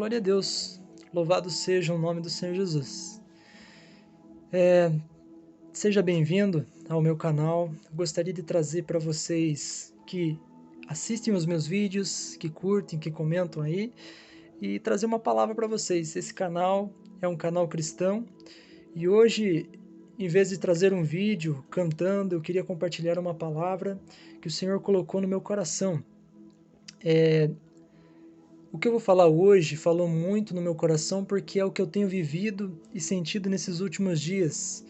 Glória a Deus, louvado seja o nome do Senhor Jesus. Seja bem-vindo ao meu canal. Gostaria de trazer para vocês que assistem os meus vídeos, que curtem, que comentam aí, e trazer uma palavra para vocês. Esse canal é um canal cristão e hoje, em vez de trazer um vídeo cantando, eu queria compartilhar uma palavra que o Senhor colocou no meu coração. O que eu vou falar hoje falou muito no meu coração porque é o que eu tenho vivido e sentido nesses últimos dias.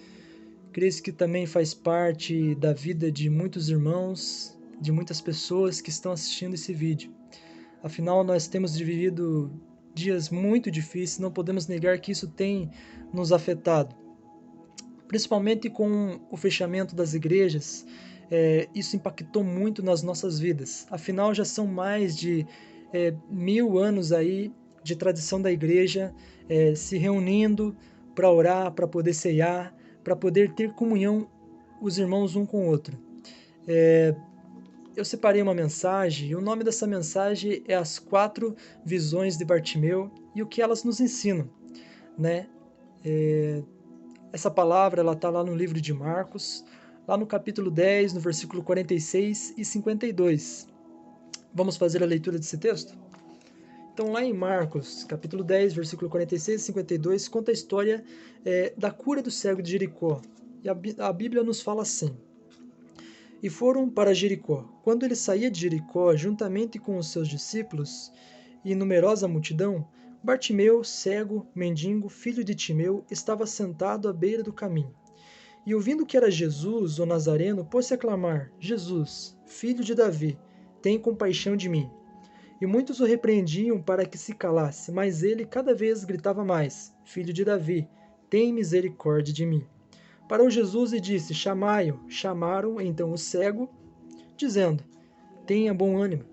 Creio que também faz parte da vida de muitos irmãos, de muitas pessoas que estão assistindo esse vídeo. Afinal, nós temos vivido dias muito difíceis, não podemos negar que isso tem nos afetado. Principalmente com o fechamento das igrejas, isso impactou muito nas nossas vidas. Afinal, já são mais de 1000 anos aí de tradição da igreja se reunindo para orar, para poder ceiar, para poder ter comunhão os irmãos um com o outro. Eu separei uma mensagem e o nome dessa mensagem é As 4 Visões de Bartimeu e o que elas nos ensinam, né? Essa palavra ela está lá no livro de Marcos, lá no capítulo 10, no versículo 46 e 52. Vamos fazer a leitura desse texto? Então, lá em Marcos, capítulo 10, versículo 46 e 52, conta a história da cura do cego de Jericó. E a Bíblia nos fala assim: E foram para Jericó. Quando ele saía de Jericó, juntamente com os seus discípulos e numerosa multidão, Bartimeu, cego, mendigo, filho de Timeu, estava sentado à beira do caminho. E ouvindo que era Jesus, o Nazareno, pôs-se a clamar: Jesus, filho de Davi, tem compaixão de mim. E muitos o repreendiam para que se calasse, mas ele cada vez gritava mais: Filho de Davi, tem misericórdia de mim. Parou Jesus e disse: Chamai-o. Chamaram então o cego, dizendo: Tenha bom ânimo,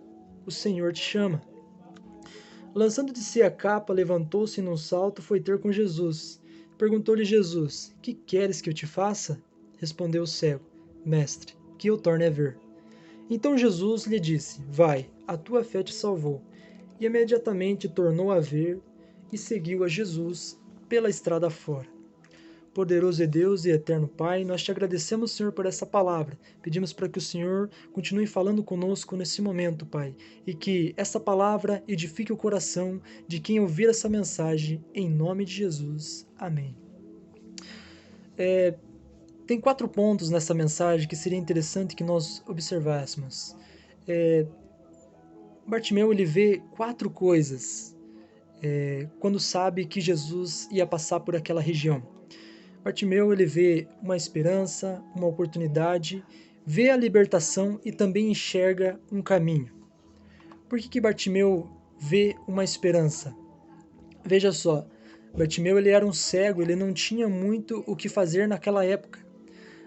o Senhor te chama. Lançando de si a capa, levantou-se num salto, foi ter com Jesus. Perguntou-lhe Jesus: Que queres que eu te faça? Respondeu o cego: Mestre, que eu torne a ver. Então Jesus lhe disse: Vai, a tua fé te salvou. E imediatamente tornou a ver e seguiu a Jesus pela estrada fora. Poderoso é Deus e eterno Pai, nós te agradecemos, Senhor, por essa palavra. Pedimos para que o Senhor continue falando conosco nesse momento, Pai, e que essa palavra edifique o coração de quem ouvir essa mensagem, em nome de Jesus. Amém. Tem 4 pontos nessa mensagem que seria interessante que nós observássemos. Bartimeu ele vê 4 coisas quando sabe que Jesus ia passar por aquela região. Bartimeu ele vê uma esperança, uma oportunidade, vê a libertação e também enxerga um caminho. Por que Bartimeu vê uma esperança? Veja só, Bartimeu ele era um cego, ele não tinha muito o que fazer naquela época,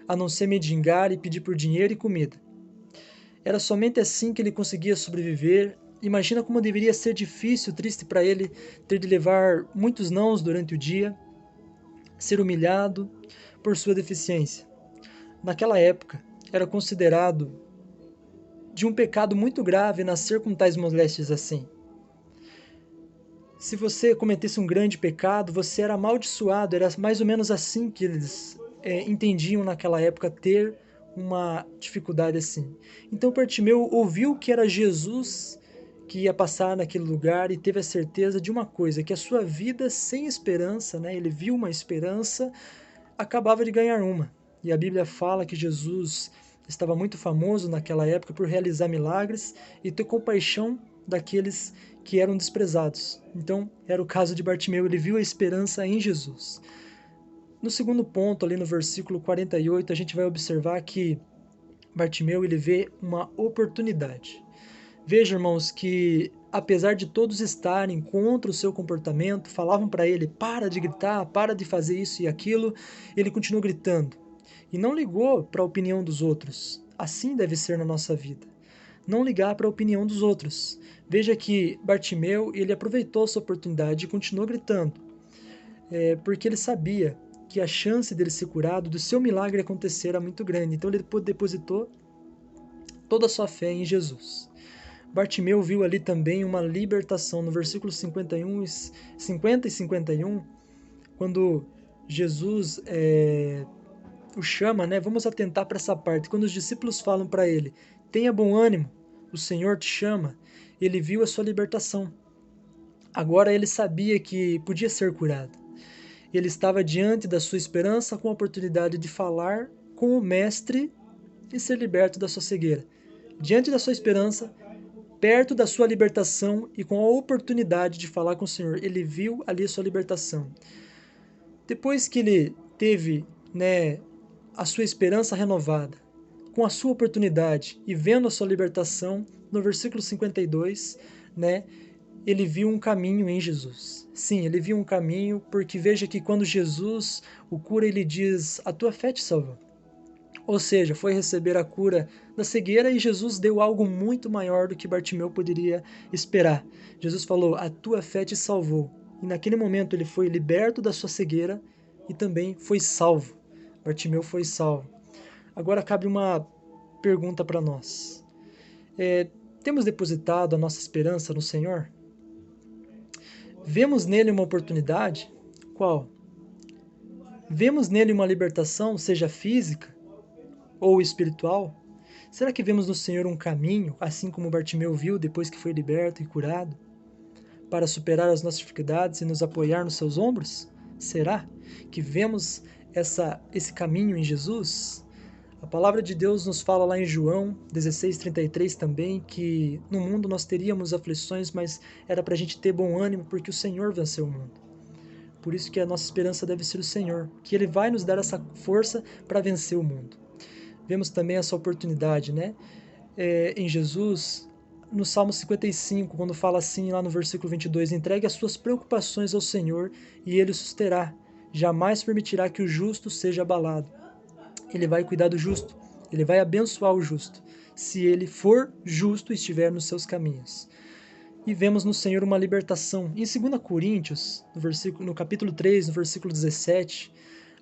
a não ser mendigar e pedir por dinheiro e comida. Era somente assim que ele conseguia sobreviver. Imagina como deveria ser difícil, triste para ele ter de levar muitos nãos durante o dia, ser humilhado por sua deficiência. Naquela época, era considerado de um pecado muito grave nascer com tais moléstias assim. Se você cometesse um grande pecado, você era amaldiçoado, era mais ou menos assim que eles entendiam naquela época ter uma dificuldade assim. Então Bartimeu ouviu que era Jesus que ia passar naquele lugar e teve a certeza de uma coisa, que a sua vida sem esperança, né, ele viu uma esperança, acabava de ganhar uma. E a Bíblia fala que Jesus estava muito famoso naquela época por realizar milagres e ter compaixão daqueles que eram desprezados. Então, era o caso de Bartimeu, ele viu a esperança em Jesus. No segundo ponto, ali no versículo 48, a gente vai observar que Bartimeu ele vê uma oportunidade. Veja, irmãos, que apesar de todos estarem contra o seu comportamento, falavam para ele: para de gritar, para de fazer isso e aquilo, ele continuou gritando. E não ligou para a opinião dos outros. Assim deve ser na nossa vida. Não ligar para a opinião dos outros. Veja que Bartimeu ele aproveitou essa oportunidade e continuou gritando, porque ele sabia que a chance dele ser curado, do seu milagre acontecer, era muito grande. Então ele depositou toda a sua fé em Jesus. Bartimeu viu ali também uma libertação. No versículo 51, 50 e 51, quando Jesus o chama, né? Vamos atentar para essa parte. Quando os discípulos falam para ele: tenha bom ânimo, o Senhor te chama, ele viu a sua libertação. Agora ele sabia que podia ser curado. Ele estava diante da sua esperança com a oportunidade de falar com o Mestre e ser liberto da sua cegueira. Diante da sua esperança, perto da sua libertação e com a oportunidade de falar com o Senhor, ele viu ali a sua libertação. Depois que ele teve, né, a sua esperança renovada, com a sua oportunidade e vendo a sua libertação, no versículo 52, né, ele viu um caminho em Jesus. Sim, ele viu um caminho, porque veja que quando Jesus o cura, ele diz: a tua fé te salvou. Ou seja, foi receber a cura da cegueira e Jesus deu algo muito maior do que Bartimeu poderia esperar. Jesus falou: a tua fé te salvou. E naquele momento ele foi liberto da sua cegueira e também foi salvo. Bartimeu foi salvo. Agora cabe uma pergunta para nós. Temos depositado a nossa esperança no Senhor? Vemos nele uma oportunidade? Qual? Vemos nele uma libertação, seja física ou espiritual? Será que vemos no Senhor um caminho, assim como Bartimeu viu depois que foi liberto e curado, para superar as nossas dificuldades e nos apoiar nos seus ombros? Será que vemos esse caminho em Jesus? A palavra de Deus nos fala lá em João 16:33 também, que no mundo nós teríamos aflições, mas era para a gente ter bom ânimo, porque o Senhor venceu o mundo. Por isso que a nossa esperança deve ser o Senhor, que Ele vai nos dar essa força para vencer o mundo. Vemos também essa oportunidade, né? Em Jesus, no Salmo 55, quando fala assim lá no versículo 22, entregue as suas preocupações ao Senhor e Ele os susterá, jamais permitirá que o justo seja abalado. Ele vai cuidar do justo, ele vai abençoar o justo, se ele for justo e estiver nos seus caminhos. E vemos no Senhor uma libertação. Em 2 Coríntios, no capítulo 3, no versículo 17,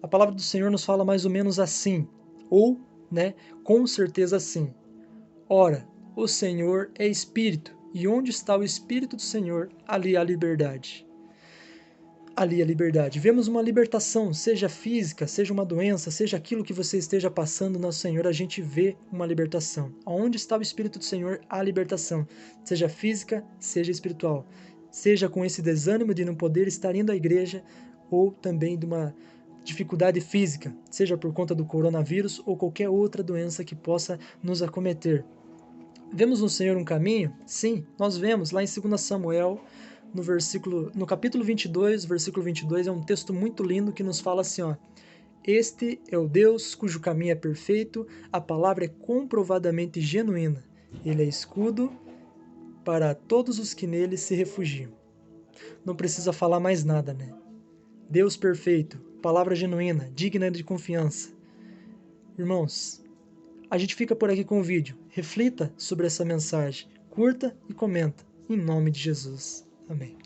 a palavra do Senhor nos fala mais ou menos assim, ou, né, com certeza assim. Ora, o Senhor é Espírito, e onde está o Espírito do Senhor, ali há liberdade. Ali a liberdade. Vemos uma libertação, seja física, seja uma doença, seja aquilo que você esteja passando no Senhor, a gente vê uma libertação. Onde está o Espírito do Senhor, há libertação, seja física, seja espiritual. Seja com esse desânimo de não poder estar indo à igreja, ou também de uma dificuldade física, seja por conta do coronavírus ou qualquer outra doença que possa nos acometer. Vemos no Senhor um caminho? Sim, nós vemos lá em 2 Samuel, no capítulo 22, versículo 22, é um texto muito lindo que nos fala assim, ó: este é o Deus cujo caminho é perfeito, a palavra é comprovadamente genuína, ele é escudo para todos os que nele se refugiam. Não precisa falar mais nada, né? Deus perfeito, palavra genuína, digna de confiança. Irmãos, a gente fica por aqui com o vídeo. Reflita sobre essa mensagem, curta e comenta. Em nome de Jesus. Amém.